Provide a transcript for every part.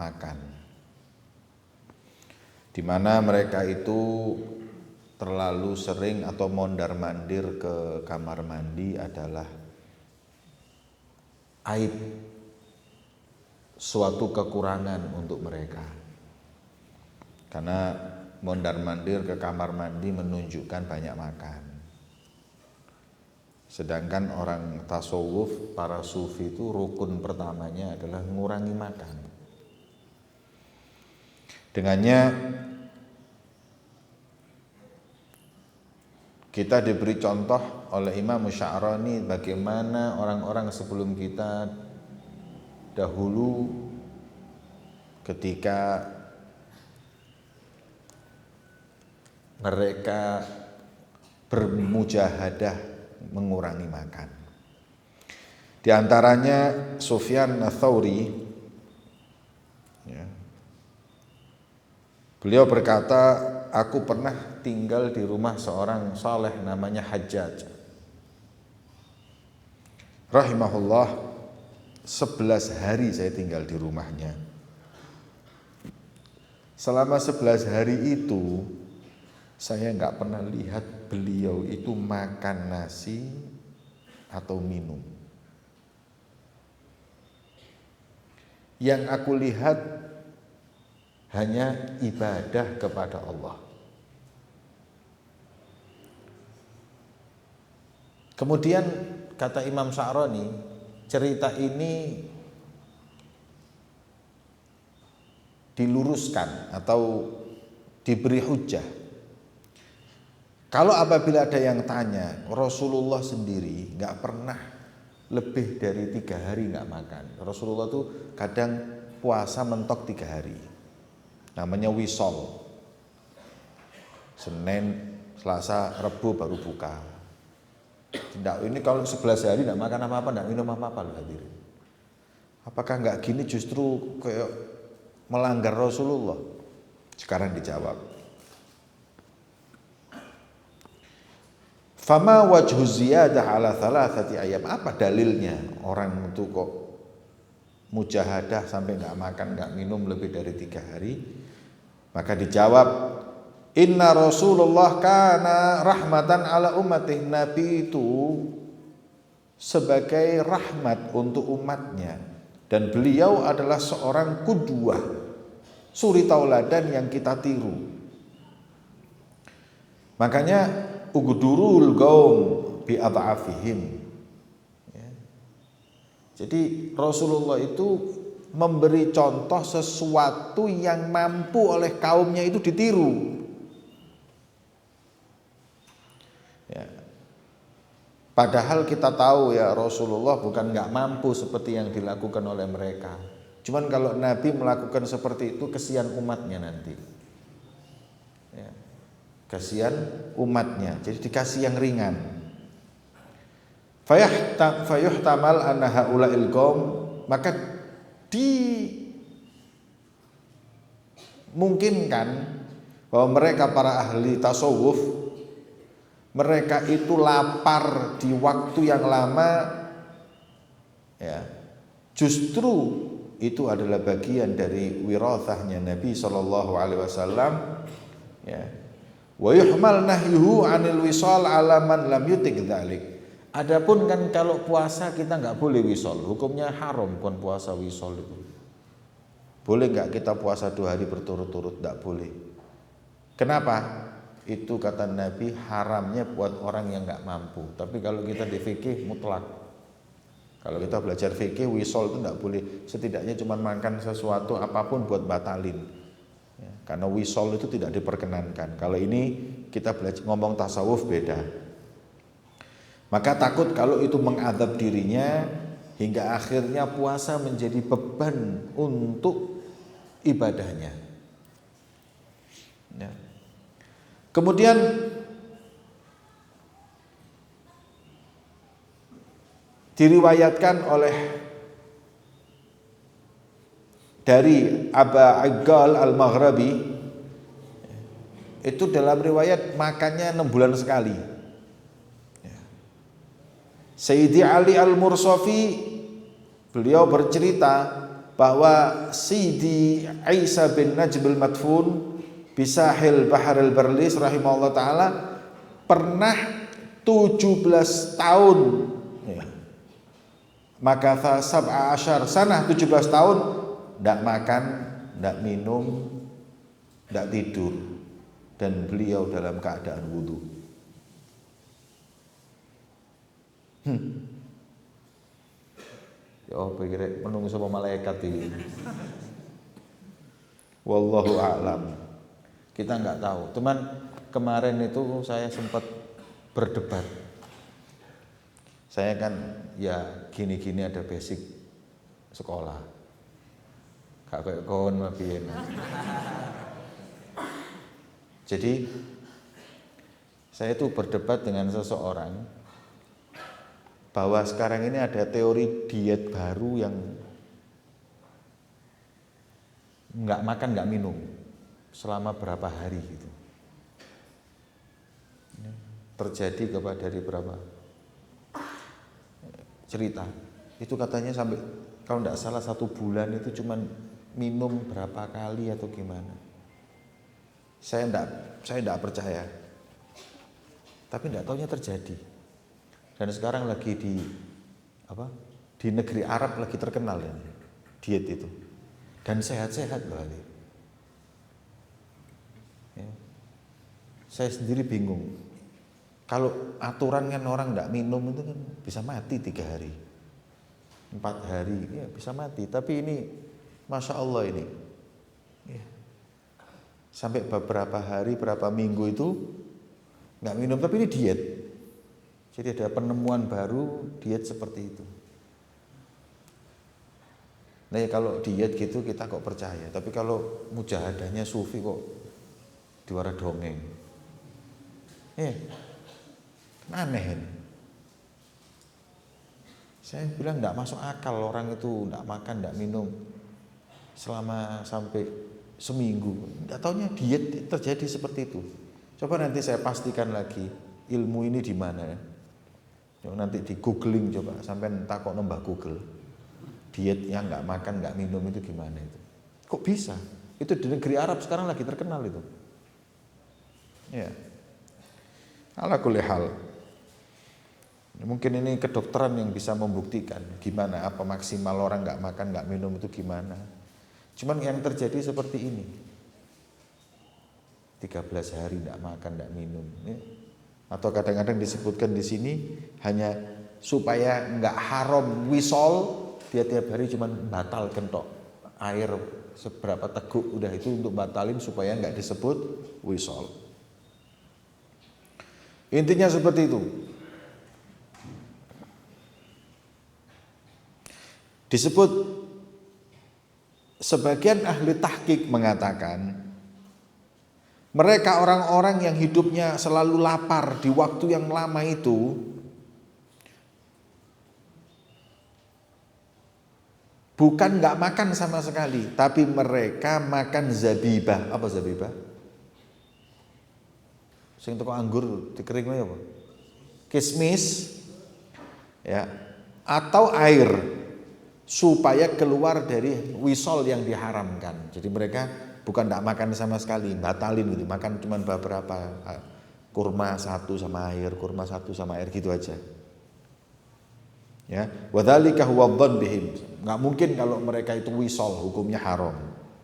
makan, di mana mereka itu terlalu sering atau mondar-mandir ke kamar mandi adalah aib, suatu kekurangan untuk mereka. Karena mondar-mandir ke kamar mandi menunjukkan banyak makan. Sedangkan orang tasawuf, para sufi itu rukun pertamanya adalah mengurangi makan. Dengannya kita diberi contoh oleh Imam Sya'rani bagaimana orang-orang sebelum kita dahulu ketika mereka bermujahadah mengurangi makan. Di antaranya Sufyan Ats-Tsauri, ya, beliau berkata, aku pernah tinggal di rumah seorang saleh namanya Hajjaj rahimahullah. 11 hari saya tinggal di rumahnya. Selama 11 hari itu saya nggak pernah lihat beliau itu makan nasi atau minum. Yang aku lihat hanya ibadah kepada Allah. Kemudian kata Imam Sya'rani, cerita ini diluruskan atau diberi hujjah. Kalau apabila ada yang tanya, Rasulullah sendiri nggak pernah lebih dari 3 hari nggak makan. Rasulullah tuh kadang puasa mentok 3 hari. Namanya wisol. Senin, Selasa, Rabu baru buka. Tidak, ini kalau 11 hari tidak makan apa-apa, tidak minum apa-apa loh hadirin. Apakah nggak gini justru kayak melanggar Rasulullah? Sekarang dijawab. Fama wajhu ziyadah ala thalathati ayyam. Apa dalilnya orang itu kok mujahadah sampai nggak makan, nggak minum lebih dari 3 hari? Maka dijawab, inna Rasulullah kana rahmatan ala umatih. Nabi itu sebagai rahmat untuk umatnya, dan beliau adalah seorang qudwah, suri tauladan yang kita tiru. Makanya ugdurul gaum bi adhafihim. Jadi Rasulullah itu memberi contoh sesuatu yang mampu oleh kaumnya itu ditiru. Ya. Padahal kita tahu ya Rasulullah bukan nggak mampu seperti yang dilakukan oleh mereka. Cuman kalau Nabi melakukan seperti itu kesian umatnya nanti. Ya. Kasihan umatnya, jadi dikasih yang ringan. Fayuhtamal anna haula'il qaum, maka dimungkinkan bahwa mereka para ahli tasawuf, mereka itu lapar di waktu yang lama, ya, justru itu adalah bagian dari wirathahnya Nabi SAW, ya. Wa yuhmal nahyuhu 'anil wisal 'ala man lam yutik dzalik. Adapun kan kalau puasa kita nggak boleh wisol, hukumnya haram bukan puasa wisol itu. Boleh nggak kita puasa 2 hari berturut-turut? Nggak boleh. Kenapa? Itu kata Nabi haramnya buat orang yang nggak mampu. Tapi kalau kita di fikih mutlak. Kalau kita belajar fikih wisol itu nggak boleh. Setidaknya cuma makan sesuatu apapun buat batalin. Karena wisol itu tidak diperkenankan. Kalau ini kita belajar ngomong tasawuf beda. Maka takut kalau itu mengadab dirinya hingga akhirnya puasa menjadi beban untuk ibadahnya. Ya. Kemudian diriwayatkan oleh dari Aba Aggal Al-Maghrabi, itu dalam riwayat makannya 6 bulan sekali. Sayyidi Ali Al-Mursafi, beliau bercerita bahwa Sidi Isa bin Najm al-Madfun bisahil Baharil Barlis rahimahullah taala pernah 17 tahun ya. Maka sab'a asyar sanah 17 tahun tidak makan, tidak minum, tidak tidur, dan beliau dalam keadaan wudu. Ya pikir menunggu sama malaikat ini. Wallahu a'lam. Kita nggak tahu. Cuman kemarin itu saya sempat berdebat. Saya kan ya gini-gini ada basic sekolah. Gak kayak kawan mabiyen. Jadi saya itu berdebat dengan seseorang bahwa sekarang ini ada teori diet baru yang nggak makan nggak minum selama berapa hari gitu. Terjadi kepada dari berapa cerita itu katanya sampai kalau nggak salah 1 bulan itu cuman minum berapa kali atau gimana. Saya enggak percaya. Tapi enggak taunya terjadi. Dan sekarang lagi di negeri Arab lagi terkenal ya diet itu. Dan sehat-sehat berarti. Ya. Saya sendiri bingung. Kalau aturan kan orang enggak minum itu kan bisa mati 3 hari. 4 hari ya bisa mati. Tapi ini Masya Allah ini. Ya. Sampai beberapa hari, berapa minggu itu nggak minum, tapi ini diet. Jadi ada penemuan baru diet seperti itu. Nah ya kalau diet gitu kita kok percaya, tapi kalau mujahadahnya sufi kok diwara dongeng. Aneh ini. Saya bilang nggak masuk akal orang itu nggak makan, nggak minum selama sampai seminggu. Nggak taunya diet terjadi seperti itu. Coba nanti saya pastikan lagi ilmu ini di mana ya. Nanti di googling coba sampai takut nambah Google. Diet yang nggak makan nggak minum itu gimana itu? Kok bisa? Itu di negeri Arab sekarang lagi terkenal itu. Ya. Ala kulli hal. Mungkin ini kedokteran yang bisa membuktikan gimana apa maksimal orang nggak makan nggak minum itu gimana. Cuman yang terjadi seperti ini. 13 hari tidak makan, tidak minum. Atau kadang-kadang disebutkan di sini hanya supaya nggak haram wisol, dia tiap hari cuma batal kentok air seberapa teguk udah itu untuk batalin supaya nggak disebut wisol. Intinya seperti itu. Disebut sebagian ahli tahqiq mengatakan mereka orang-orang yang hidupnya selalu lapar di waktu yang lama itu bukan nggak makan sama sekali, tapi mereka makan zabibah. Apa zabibah? Sing teko anggur dikeringnya apa? Kismis, ya, atau air supaya keluar dari wisol yang diharamkan. Jadi mereka bukan tidak makan sama sekali, batalin gitu, makan cuma beberapa kurma 1 sama air, kurma 1 sama air gitu aja. Ya, wadzalika huwa dzan bihim. Enggak mungkin kalau mereka itu wisol hukumnya haram.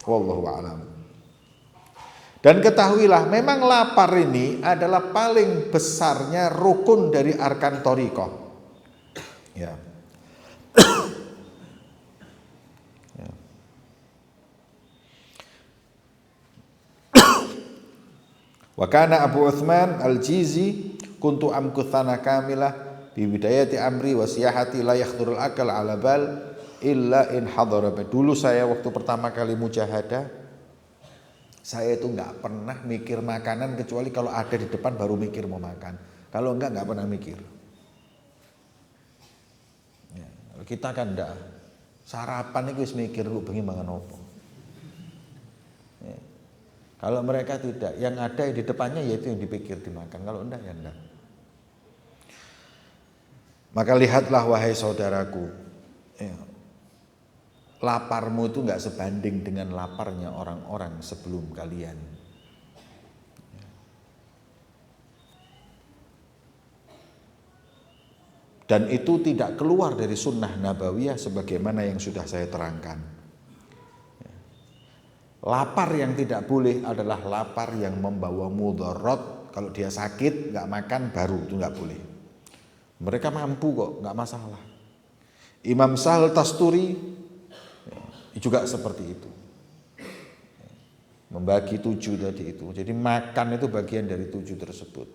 Wallahu a'lam. Dan ketahuilah memang lapar ini adalah paling besarnya rukun dari arkan thariqah. Ya. Wa kana Abu Uthman Al-Jizi kuntu amkuthana kamilah bi bidayati amri wa siyahati la yakhdurul akal ala bal illa in hadara. Dulu saya waktu pertama kali mujahadah saya itu enggak pernah mikir makanan kecuali kalau ada di depan baru mikir mau makan. Kalau enggak pernah mikir. Ya, kita kan enggak sarapan itu wis mikir lu bengi mangan opo. Kalau mereka tidak, yang ada di depannya yaitu yang dipikir dimakan. Kalau enggak ya enggak. Maka lihatlah wahai saudaraku, ya, laparmu itu nggak sebanding dengan laparnya orang-orang sebelum kalian. Dan itu tidak keluar dari sunnah nabawiyah sebagaimana yang sudah saya terangkan. Lapar yang tidak boleh adalah lapar yang membawa mudarat. Kalau dia sakit nggak makan baru itu nggak boleh. Mereka mampu kok, nggak masalah. Imam Sahal Tasturi juga seperti itu. Membagi 7 tadi itu. Jadi makan itu bagian dari 7 tersebut.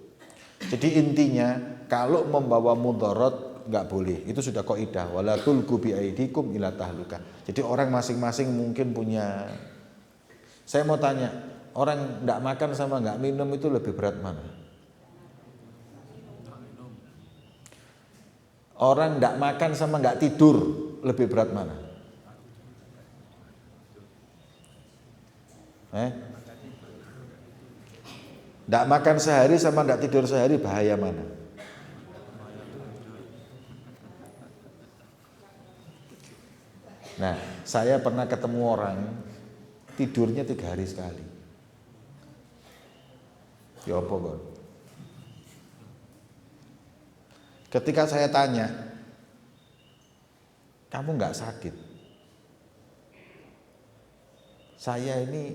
Jadi intinya kalau membawa mudarat nggak boleh. Itu sudah kaidah. Wala tulqu bi aidikum ila tahluka. Jadi orang masing-masing mungkin punya. Saya mau tanya, orang nggak makan sama nggak minum itu lebih berat mana? Orang nggak makan sama nggak tidur lebih berat mana? Nggak makan sehari sama nggak tidur sehari bahaya mana? Nah, saya pernah ketemu orang tidurnya 3 hari sekali. Ya apa kok? Ketika saya tanya, kamu nggak sakit? Saya ini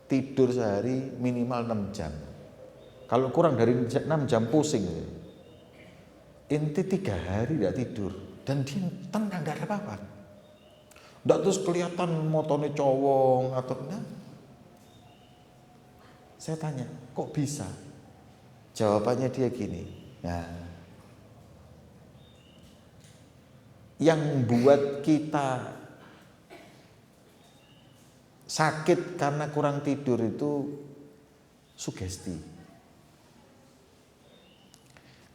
tidur sehari minimal 6 jam. Kalau kurang dari 6 jam pusing. Inti 3 hari tidak tidur dan dia tenang, nggak ada apa-apa. Nggak terus kelihatan motone cowong atau enggak. Saya tanya, kok bisa? Jawabannya dia gini. Nah, yang buat kita sakit karena kurang tidur itu sugesti.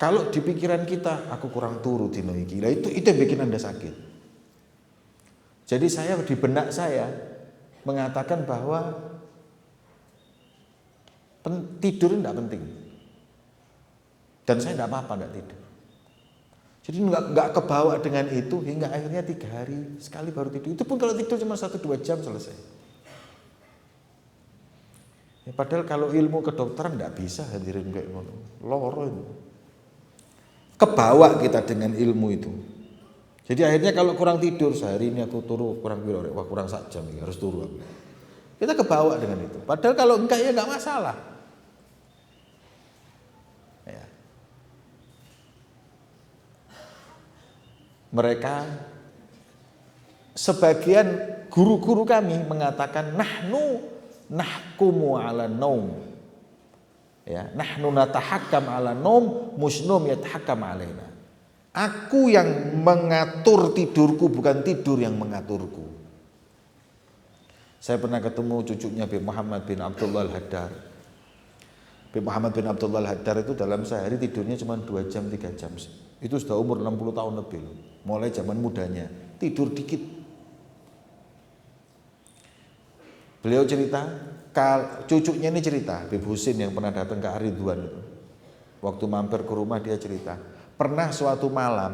Kalau di pikiran kita, aku kurang turu dino iki, itu yang bikin Anda sakit. Jadi saya di benak saya mengatakan bahwa tidur tidak penting. Dan saya tidak apa-apa tidak tidur. Jadi nggak kebawa dengan itu hingga akhirnya 3 hari sekali baru tidur. Itu pun kalau tidur cuma 1-2 jam selesai. Ya, padahal kalau ilmu kedokteran nggak bisa hadirin kayak ngono. Loro itu. Kebawa kita dengan ilmu itu. Jadi akhirnya kalau kurang tidur sehari ini aku turu kurang piro, wah kurang 1 jam ya harus turu aku. Kita kebawa dengan itu. Padahal kalau enggak ya enggak masalah. Ya. Mereka sebagian guru-guru kami mengatakan nahkumu ala naum. Ya, nahnu natahakkam ala naum musnum yatahakkam alaina. Aku yang mengatur tidurku, bukan tidur yang mengaturku. Saya pernah ketemu cucunya Habib Muhammad bin Abdullah Al-Haddar. Habib Muhammad bin Abdullah Al-Haddar itu dalam sehari tidurnya cuma 2 jam, 3 jam. Itu sudah umur 60 tahun lebih. Mulai zaman mudanya, tidur dikit. Beliau cerita, cucunya ini cerita, Habib Husin yang pernah datang ke Ar-Ridwan itu. Waktu mampir ke rumah dia cerita, pernah suatu malam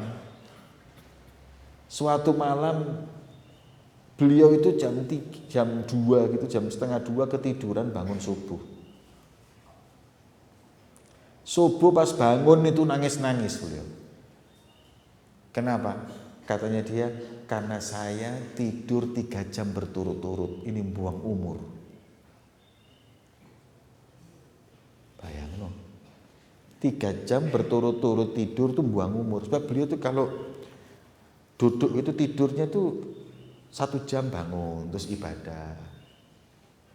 beliau itu jam 2 gitu, jam setengah 2 ketiduran bangun subuh. Subuh pas bangun itu nangis-nangis beliau. Kenapa? Katanya dia, karena saya tidur 3 jam berturut-turut, ini buang umur. Bayang loh. 3 jam berturut-turut tidur tuh buang umur. Sebab beliau tuh kalau duduk itu tidurnya tuh 1 jam bangun terus ibadah.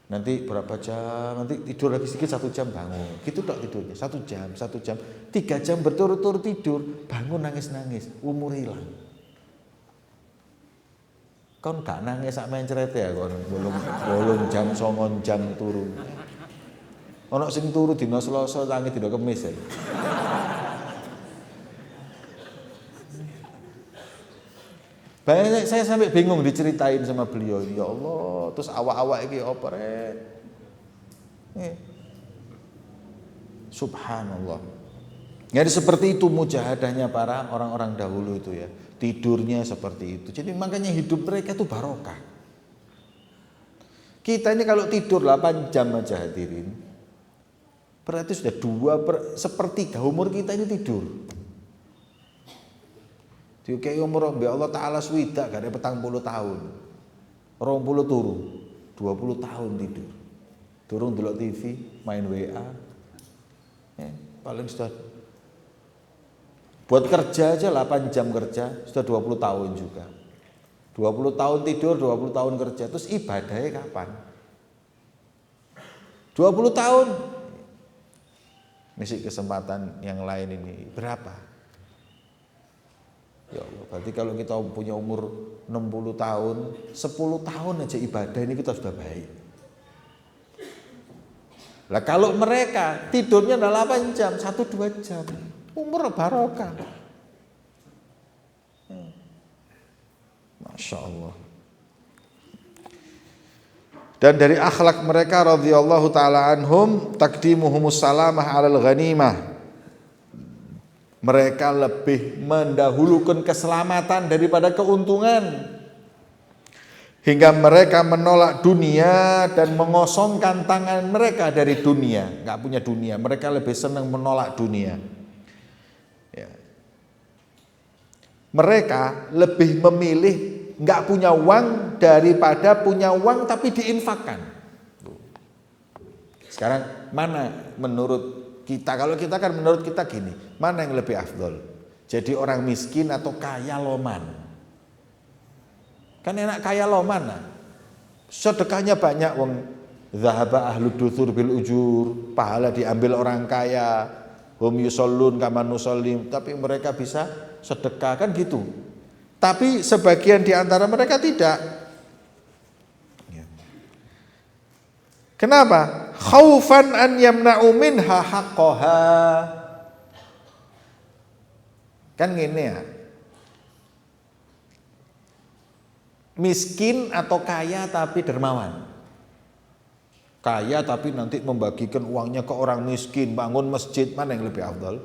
Nanti berapa jam, nanti tidur lagi sedikit 1 jam bangun. Gitu tok tidurnya, 1 jam, 1 jam. 3 jam berturut-turut tidur, bangun nangis-nangis, umur hilang. Kon gak nangis sak main cerete ya kon bolong jam 9 jam turu. Ono sing turu dina Selasa tangi dina Kamis ya. Banyak saya sampai bingung diceritain sama beliau. Ya Allah, terus awak-awak iki apa rek? Subhanallah. Jadi seperti itu mujahadahnya para orang-orang dahulu itu ya. Tidurnya seperti itu. Jadi makanya hidup mereka itu barokah. Kita ini kalau tidur 8 jam aja hadirin, berarti sudah 2/3 umur kita ini tidur. Diukai umur Allah Ta'ala swidak gak ada 40 tahun. 20 turu, 20 tahun tidur. Turun delok TV, main WA. Paling sudah buat kerja aja 8 jam kerja, sudah 20 tahun juga. 20 tahun tidur, 20 tahun kerja. Terus ibadahnya kapan? 20 tahun. Misi kesempatan yang lain ini berapa? Ya Allah, berarti kalau kita punya umur 60 tahun, 10 tahun aja ibadah ini kita sudah baik. Lah kalau mereka tidurnya 8 jam, 1-2 jam, umur barokah. Masya Allah. Dan dari akhlak mereka radhiyallahu taala anhum taqdimuhumus salamah 'alal ghanimah. Mereka lebih mendahulukan keselamatan daripada keuntungan. Hingga mereka menolak dunia dan mengosongkan tangan mereka dari dunia. Nggak punya dunia, mereka lebih senang menolak dunia. Ya. Mereka lebih memilih nggak punya uang daripada punya uang tapi diinfakkan. Sekarang mana menurut kita? Kalau kita kan menurut kita gini, mana yang lebih afdol? Jadi orang miskin atau kaya loman? Kan enak kaya loman lah. Sedekahnya banyak, wong zahaba ahlud duthur bil ujur, pahala diambil orang kaya, hum yusallun kama nusallim, tapi mereka bisa sedekah kan gitu. Tapi sebagian di antara mereka tidak. Kenapa? Khaufan an yamna'u minha haqqaha. Kan gini ya. Miskin atau kaya tapi dermawan. Kaya tapi nanti membagikan uangnya ke orang miskin, bangun masjid, mana yang lebih afdal?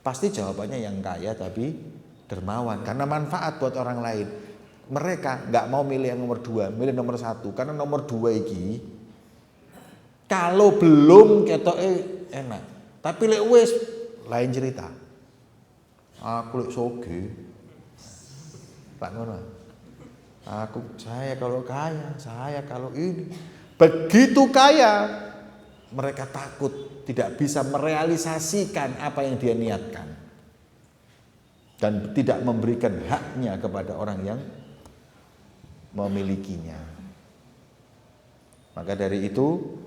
Pasti jawabannya yang kaya tapi dermawan, karena manfaat buat orang lain. Mereka nggak mau milih yang nomor 2, milih nomor 1, karena nomor 2 iki kalau belum ketoke enak, tapi lek wis lain cerita. Aku lek soge, Pak ngono. Saya kalau kaya, saya kalau ini. Begitu kaya, mereka takut tidak bisa merealisasikan apa yang dia niatkan. Dan tidak memberikan haknya kepada orang yang memilikinya. Maka dari itu,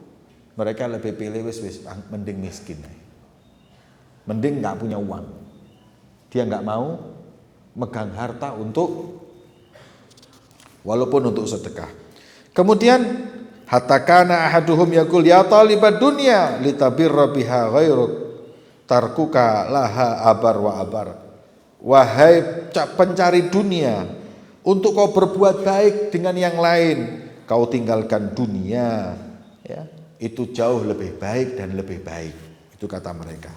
mereka lebih pilih mending miskin. Mending gak punya uang. Dia gak mau megang harta walaupun untuk sedekah. Kemudian hatta kana ahaduhum yaqul ya talibad dunya litabirra biha ghairuk tarkuka laha abar wa abar. Wahai pencari dunia, untuk kau berbuat baik dengan yang lain, kau tinggalkan dunia, ya, itu jauh lebih baik dan lebih baik. Itu kata mereka.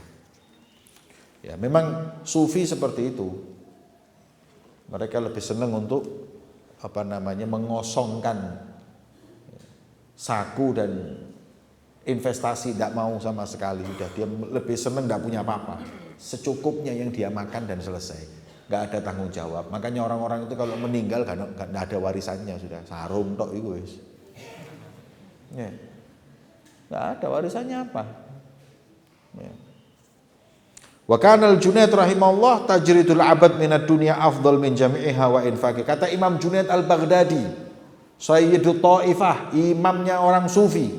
Ya, memang sufi seperti itu. Mereka lebih senang untuk mengosongkan saku dan investasi, tidak mau sama sekali. Udah dia lebih senang tidak punya apa-apa, secukupnya yang dia makan dan selesai, nggak ada tanggung jawab. Makanya orang-orang itu kalau meninggal nggak ada warisannya, sudah sarung tok itu wis. Ya. Nggak ada warisannya apa. Ya. Wa kana al-Junaid rahimahullah tajridul abad minad dunya afdal min jami'iha wa infaqi. Kata Imam Junaid al-Baghdadi, Sayyidut Taifah, imamnya orang sufi.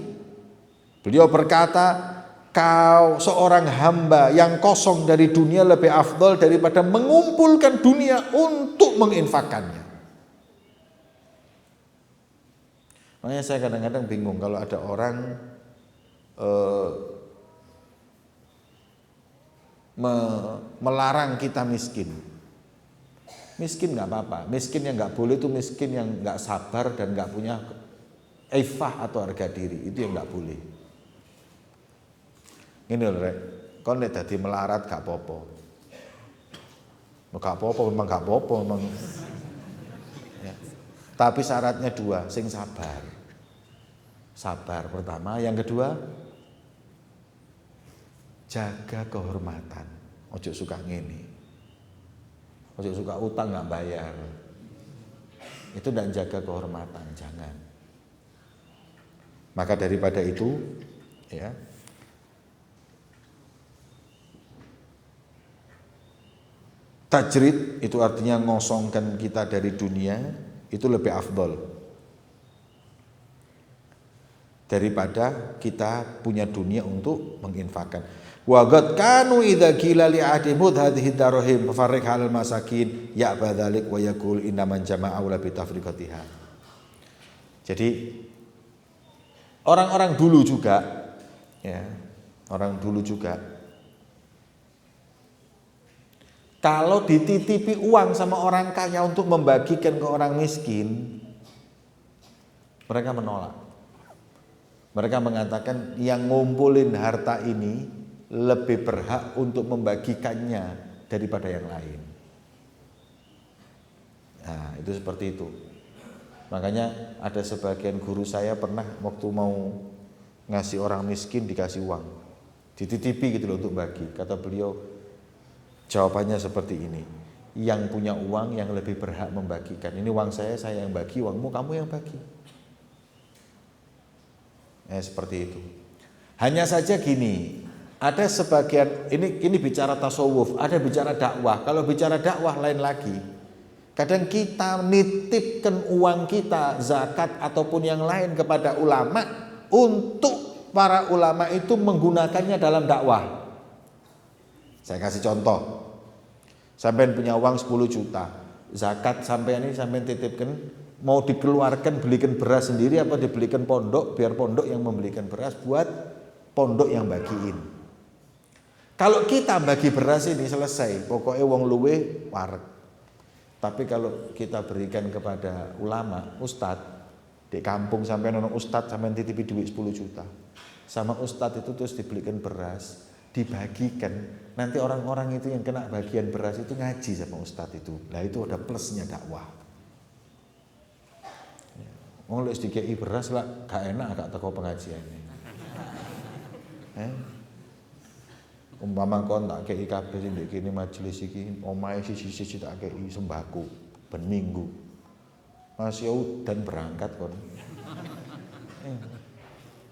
Beliau berkata, kau seorang hamba yang kosong dari dunia lebih afdal daripada mengumpulkan dunia untuk menginfakkannya. Makanya saya kadang-kadang bingung kalau ada orang melarang kita miskin. Miskin nggak apa-apa. Miskin yang nggak boleh itu miskin yang nggak sabar dan nggak punya ifah atau harga diri. Itu yang nggak boleh. Ini loh, Kon nek dadi melarat gak apa-apa. Gak apa-apa, memang gak apa-apa memang. Ya. Tapi syaratnya 2, sing sabar. Sabar pertama, yang kedua jaga kehormatan. Ojo suka ngene. Ojo suka utang gak bayar. Itu ndak jaga kehormatan, jangan. Maka daripada itu, ya. Tajrid itu artinya ngosongkan kita dari dunia, itu lebih afdol daripada kita punya dunia untuk menginfakkan. Wa qad kanu idza qila li ahadihim hadhihi darahim fafarriq halal masakin ya badzalik wa yaqul inna man jama'a la bi tafriqatiha. Jadi orang-orang dulu juga, ya, orang dulu juga kalau dititipi uang sama orang kaya untuk membagikan ke orang miskin, mereka menolak. Mereka mengatakan yang ngumpulin harta ini lebih berhak untuk membagikannya daripada yang lain. Nah, itu seperti itu. Makanya ada sebagian guru saya pernah waktu mau ngasih orang miskin dikasih uang, dititipi gitu loh untuk bagi. Kata beliau, jawabannya seperti ini. Yang punya uang yang lebih berhak membagikan. Ini uang saya yang bagi, uangmu kamu yang bagi. Seperti itu. Hanya saja gini, ada sebagian ini bicara tasawuf, ada bicara dakwah. Kalau bicara dakwah lain lagi. Kadang kita nitipkan uang kita, zakat ataupun yang lain kepada ulama untuk para ulama itu menggunakannya dalam dakwah. Saya kasih contoh. Sampean punya uang 10 juta. Zakat sampean ini sampean titipkan, mau dikeluarkan belikan beras sendiri apa dibelikan pondok, biar pondok yang membelikan beras buat pondok yang bagiin. Kalau kita bagi beras ini selesai, pokoknya wong luwe wareg. Tapi kalau kita berikan kepada ulama, ustadz, di kampung sampai nono ustadz sampai titipi duit 10 juta. Sama ustadz itu terus dibelikan beras, dibagikan. Nanti orang-orang itu yang kena bagian beras itu ngaji sama ustadz itu. Nah itu ada plusnya dakwah. Wong lek dikei beras lah gak enak gak teko pengajiannya. Umpama kon tak kei kabeh sing ndek kene majelis iki, omahe siji-siji tak kei sembako ben minggu. Mas ya udan berangkat kon.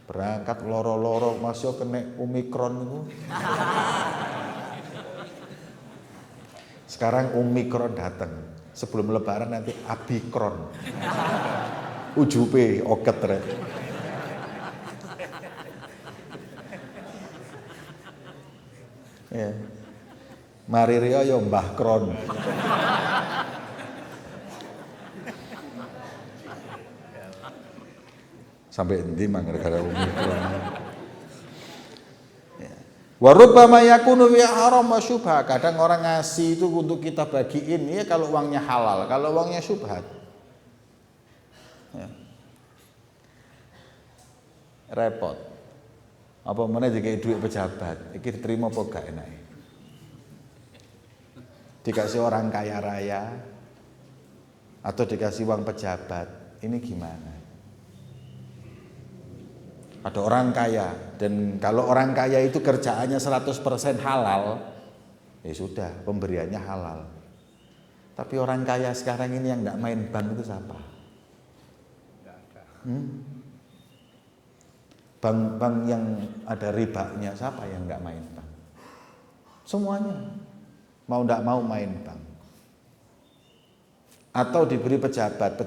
Berangkat loro-loro Mas yo kena Omikron itu. Sekarang Omikron datang. Sebelum lebaran nanti Abikron. Ujupe oket rek. Ya. Mari riyo yo Mbah Kron. Sampai endi mang gara-gara Omikron. Wa rubbama yakunu fi haram wa syubha. Kadang orang ngasih itu untuk kita bagiin ya kalau uangnya halal, kalau uangnya syubhat. Ya. Repot. Apa meneh dikei duit pejabat, iki diterima apa gak enak. Dikasih orang kaya raya atau dikasih uang pejabat, ini gimana? Ada orang kaya dan kalau orang kaya itu kerjaannya 100% halal, ya sudah pemberiannya halal. Tapi orang kaya sekarang ini yang enggak main bank itu siapa? Bank-bank yang ada ribanya siapa yang enggak main bank? Semuanya mau enggak mau main bank. Atau diberi pejabat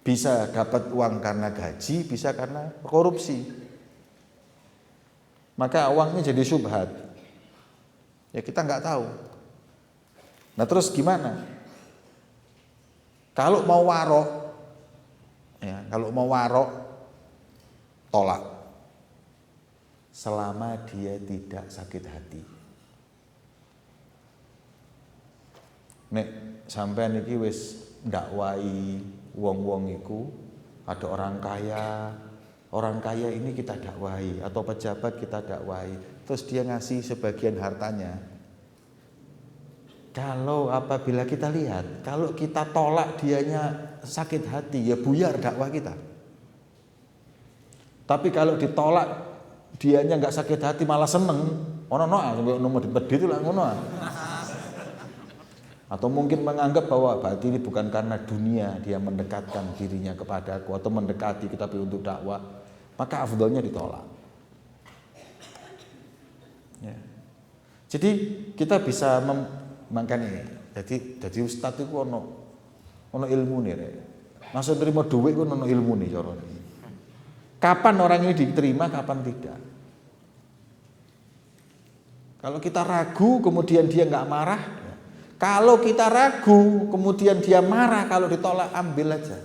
bisa dapat uang karena gaji, bisa karena korupsi. Maka uangnya jadi syubhat. Ya kita nggak tahu. Nah terus gimana? Kalau mau warok, ya kalau mau warok, tolak. Selama dia tidak sakit hati. Nek sampean iki wis ndakwai wong-wong iku, ada orang kaya ini kita dakwahi atau pejabat kita dakwahi, terus dia ngasih sebagian hartanya. Kalau apabila kita lihat, kalau kita tolak dianya sakit hati, ya buyar dakwah kita. Tapi kalau ditolak dianya nggak sakit hati malah seneng, ono sampai nomor dipedi itu lah ngono. Atau mungkin menganggap bahwa berarti ini bukan karena dunia dia mendekatkan dirinya kepadaku atau mendekati kita untuk dakwah, maka afdolnya ditolak. Ya. Jadi kita bisa makanya jadi ustadz itu ono ilmu nih, maksud terima duit itu ono ilmu nih caranya. Kapan orang ini diterima, kapan tidak. Kalau kita ragu kemudian dia nggak marah. Kalau kita ragu, kemudian dia marah, kalau ditolak, ambil aja.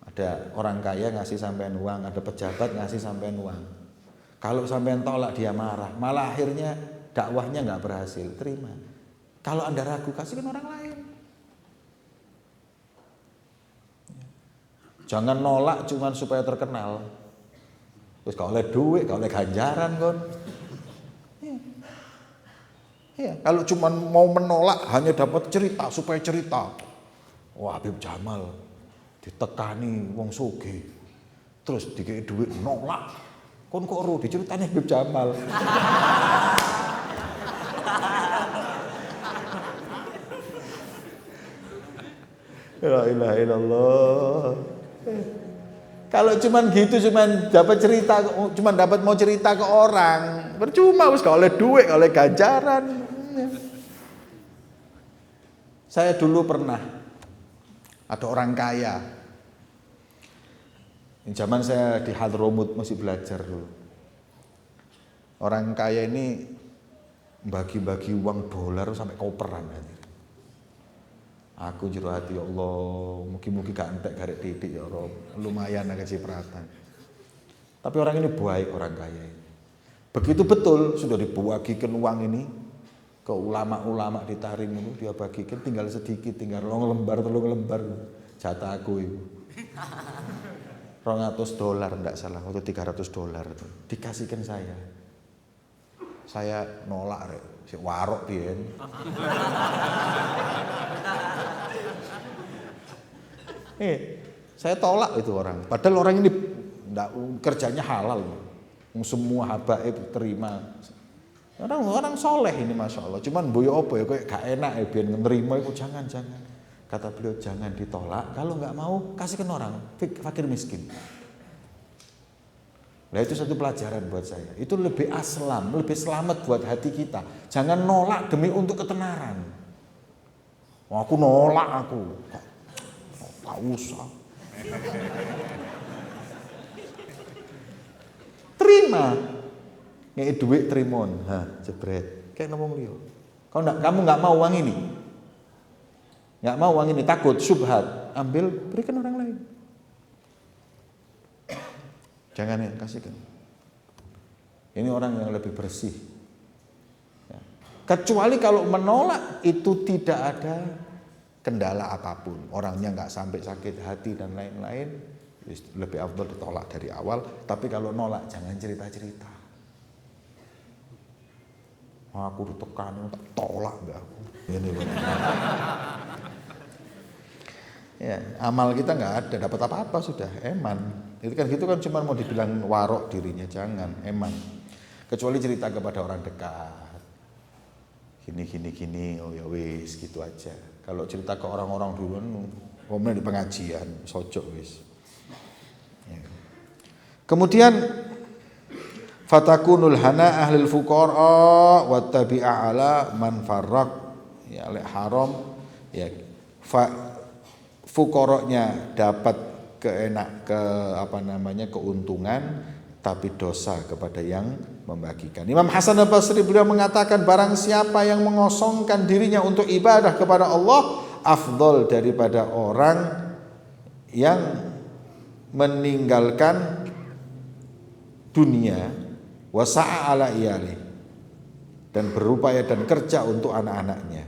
Ada orang kaya ngasih sampean uang, ada pejabat ngasih sampean uang. Kalau sampean tolak, dia marah. Malah akhirnya dakwahnya nggak berhasil, terima. Kalau Anda ragu, kasihkan orang lain. Jangan nolak cuma supaya terkenal. Terus kalau oleh duit, kalau oleh ganjaran kon. Ya, kalau cuma mau menolak hanya dapat cerita supaya cerita. Wah, Habib Jamal ditekani wong sugih. Terus dikei duit nolak. Kon kok ro diceritani Habib Jamal. La ilaha illallah. Kalau cuman gitu, cuman dapat cerita, cuman dapat mau cerita ke orang, percuma wis gak oleh duit, gak oleh ganjaran. Saya dulu pernah ada orang kaya. Zaman saya di Hadramut masih belajar dulu. Orang kaya ini bagi-bagi uang dolar sampai koperan. Aku jero hati, ya Allah, mugi-mugi gak entek garek titik ya Rob. Lumayan agak cipratan. Tapi orang ini baik, orang kaya ini. Begitu betul sudah dibagikan uang ini ke ulama-ulama di Tarim itu, dia bagikan tinggal sedikit, tinggal 2 lembar, 3 lembar jatah aku itu. $200 enggak salah, atau $300 itu dikasihkan saya. Saya nolak rek, si warok pian. Saya tolak itu orang. Padahal orang ini enggak, kerjanya halal. Semua habaib terima. Orang soleh ini masya Allah. Cuman boyo apa ya kayak gak enak ya biar menerima itu jangan. Kata beliau jangan ditolak. Kalau nggak mau kasihkan orang fakir miskin. Nah itu satu pelajaran buat saya. Itu lebih aslam, lebih selamat buat hati kita. Jangan nolak demi untuk ketenaran. Oh, aku nolak aku. Tak usah. Terima. Ngei duit trimon, jebret. Kayak ngomong liyo. Kamu nggak mau uang ini, nggak mau uang ini, takut syubhat, ambil berikan orang lain. Jangan ya kasihkan. Ini orang yang lebih bersih. Ya. Kecuali kalau menolak itu tidak ada kendala apapun, orangnya nggak sampai sakit hati dan lain-lain, lebih afdal ditolak dari awal. Tapi kalau nolak jangan cerita-cerita. Aku ditekan, tak tolak mbak aku. Ini ya, amal kita nggak ada, dapat apa-apa sudah, eman. Itu kan gitu kan cuma mau dibilang warok dirinya, jangan, eman. Kecuali cerita kepada orang dekat. Gini, oh ya wis gitu aja. Kalau cerita ke orang-orang dulu, ngomongnya di pengajian, sojok wis. Ya. Kemudian fatakunul hana ahlil fuqara wa tabi'a ala man farraq, ya lek haram ya fuqaranya dapat keuntungan tapi dosa kepada yang membagikan. Imam Hasan Al-Basri beliau mengatakan barang siapa yang mengosongkan dirinya untuk ibadah kepada Allah afdol daripada orang yang meninggalkan dunia wasa'a ala iyali dan berupaya dan kerja untuk anak-anaknya.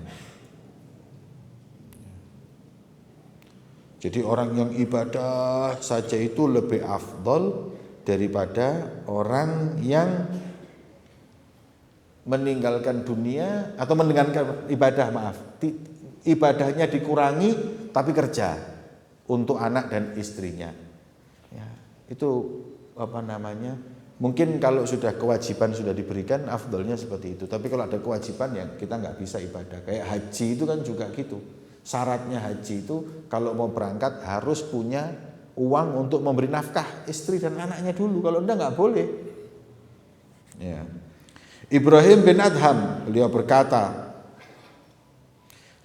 Jadi orang yang ibadah saja itu lebih afdol daripada orang yang meninggalkan dunia atau meninggalkan ibadah, ibadahnya dikurangi tapi kerja untuk anak dan istrinya. Ya, itu apa namanya? Mungkin kalau sudah kewajiban sudah diberikan, afdolnya seperti itu. Tapi kalau ada kewajiban ya kita nggak bisa ibadah. Kayak haji itu kan juga gitu. Syaratnya haji itu kalau mau berangkat harus punya uang untuk memberi nafkah istri dan anaknya dulu. Kalau enggak nggak boleh. Ya. Ibrahim bin Adham beliau berkata,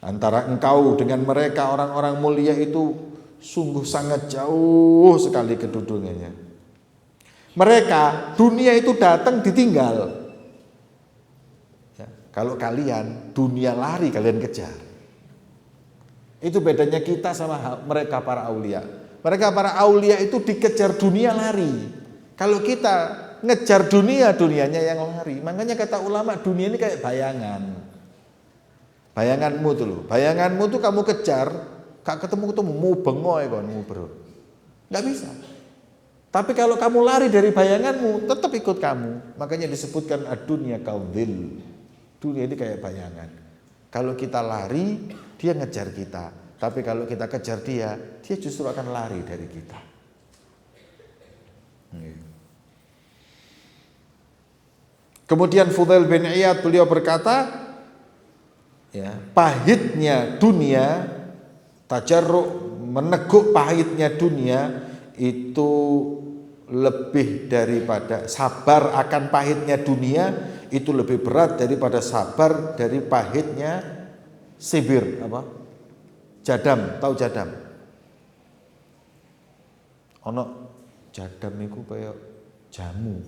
antara engkau dengan mereka orang-orang mulia itu sungguh sangat jauh sekali kedudukannya. Mereka dunia itu datang ditinggal. Ya, kalau kalian dunia lari kalian kejar. Itu bedanya kita sama mereka para aulia. Mereka para aulia itu dikejar dunia lari. Kalau kita ngejar dunia, dunianya yang lari. Makanya kata ulama dunia ini kayak bayangan. Bayanganmu tuh loh. Bayanganmu tuh kamu kejar, gak ketemu mau bengoy kon bro. Nggak bisa. Tapi kalau kamu lari dari bayanganmu, tetap ikut kamu. Makanya disebutkan ad-dunya kaudhil. Dunia ini kayak bayangan. Kalau kita lari, dia ngejar kita. Tapi kalau kita kejar dia justru akan lari dari kita. Kemudian Fudail bin Iyad beliau berkata, ya, pahitnya dunia, tajarruk, meneguk pahitnya dunia itu lebih daripada sabar akan pahitnya dunia itu lebih berat daripada sabar dari pahitnya sibir apa? Jadam, tahu jadam? Ono jadam itu kayak jamu.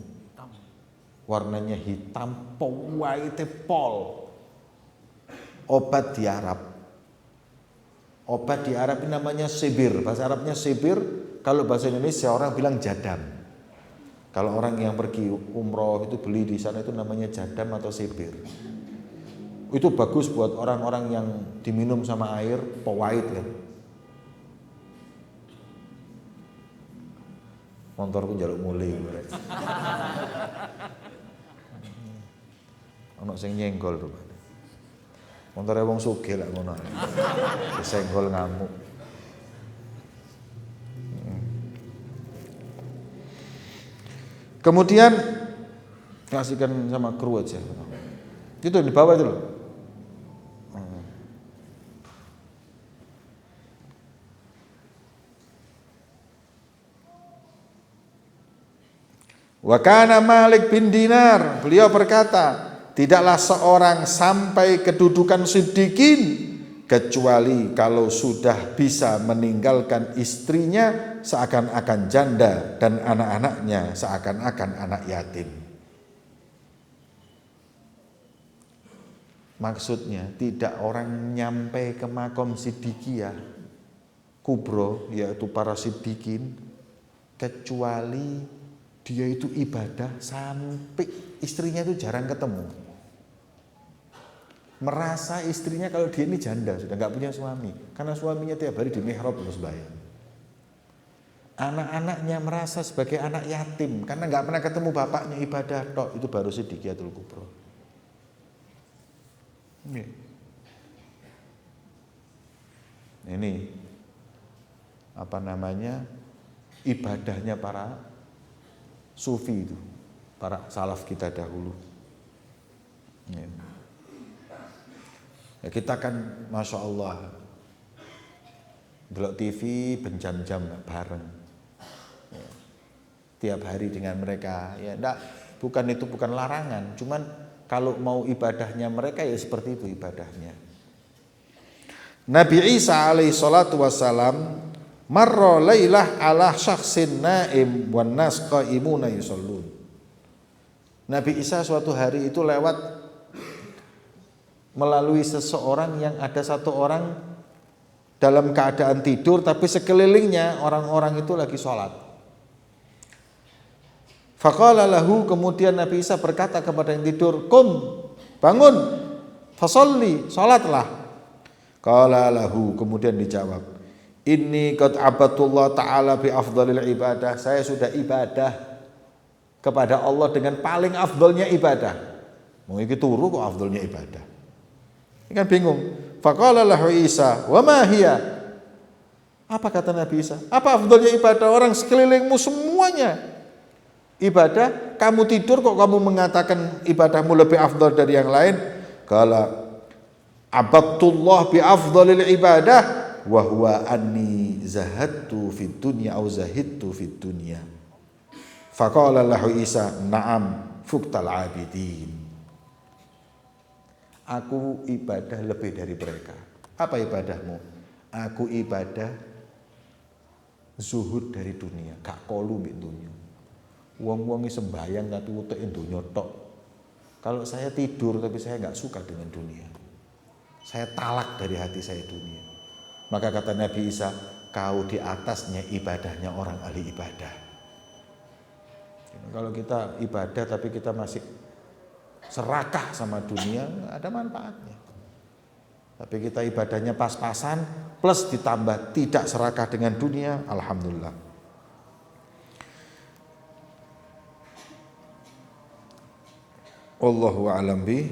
Warnanya hitam, pawaite pol. Obat di Arab. Obat di Arab ini namanya sibir. Bahasa Arabnya sibir. Kalau bahasa Indonesia orang bilang jadam. Kalau orang yang pergi umroh itu beli di sana itu namanya jadam atau sibir. Itu bagus buat orang-orang yang diminum sama air pawait kan. Montorku njaluk mulih. Ono sing nyenggol tuh. Montore wong sugih lak ngono. Disenggol ngamuk. Kemudian kasihkan sama kru aja. Itu di bawah itu loh. Wa kana Malik bin Dinar, beliau berkata, tidaklah seorang sampai kedudukan siddiqin kecuali kalau sudah bisa meninggalkan istrinya seakan-akan janda dan anak-anaknya seakan-akan anak yatim. Maksudnya tidak orang nyampe ke makom siddiqiyah kubro, yaitu para siddiqin, kecuali dia itu ibadah sampai istrinya itu jarang ketemu. Merasa istrinya kalau dia ini janda, sudah nggak punya suami, karena suaminya tiap hari di mihrab terus bayar. Anak-anaknya merasa sebagai anak yatim karena nggak pernah ketemu bapaknya, ibadah tok, itu baru siddiqiyatul kubro. Ini apa namanya ibadahnya para sufi itu, para salaf kita dahulu. Ya, kita kan masya Allah delok TV berjam-jam bareng, ya, tiap hari dengan mereka. Ya, bukan larangan, cuman kalau mau ibadahnya mereka ya seperti itu ibadahnya. Nabi Isa alaihi salatu wassalam marra lailah ala syakhsin naim wan nas qaimuna yusallun. Nabi Isa suatu hari itu lewat melalui seseorang yang ada satu orang dalam keadaan tidur tapi sekelilingnya orang-orang itu lagi sholat. Faqala lahu, kemudian Nabi Isa berkata kepada yang tidur, "Qum, bangun, fasolli, sholatlah." Qala lahu, kemudian dijawab, "Inni qad abadullah ta'ala bi afdhalil ibadah." Saya sudah ibadah kepada Allah dengan paling afdolnya ibadah. Mau iki turu kok afdolnya ibadah. Ini kan bingung. Faqala lahu Isa, "Wa ma hiya?" Apa kata Nabi Isa? Apa afdolnya ibadah? Orang sekelilingmu semuanya ibadah, kamu tidur kok kamu mengatakan ibadahmu lebih afdol dari yang lain? Qala abadtullah bi afdalil ibadah wa huwa anni zahadtu fid dunya au zahidtu fid dunya. Faqala lahu Isa, "Na'am, fuqtal abidin." Aku ibadah lebih dari mereka. Apa ibadahmu? Aku ibadah zuhud dari dunia, gak kolu mbek dunia. Wong-wong sembayang tapi uteke dunia tok. Kalau saya tidur tapi saya gak suka dengan dunia. Saya talak dari hati saya dunia. Maka kata Nabi Isa, kau di atasnya ibadahnya orang ahli ibadah. Kalau kita ibadah tapi kita masih serakah sama dunia, ada manfaatnya. Tapi kita ibadahnya pas-pasan plus ditambah tidak serakah dengan dunia, alhamdulillah. Wallahu a'lam bi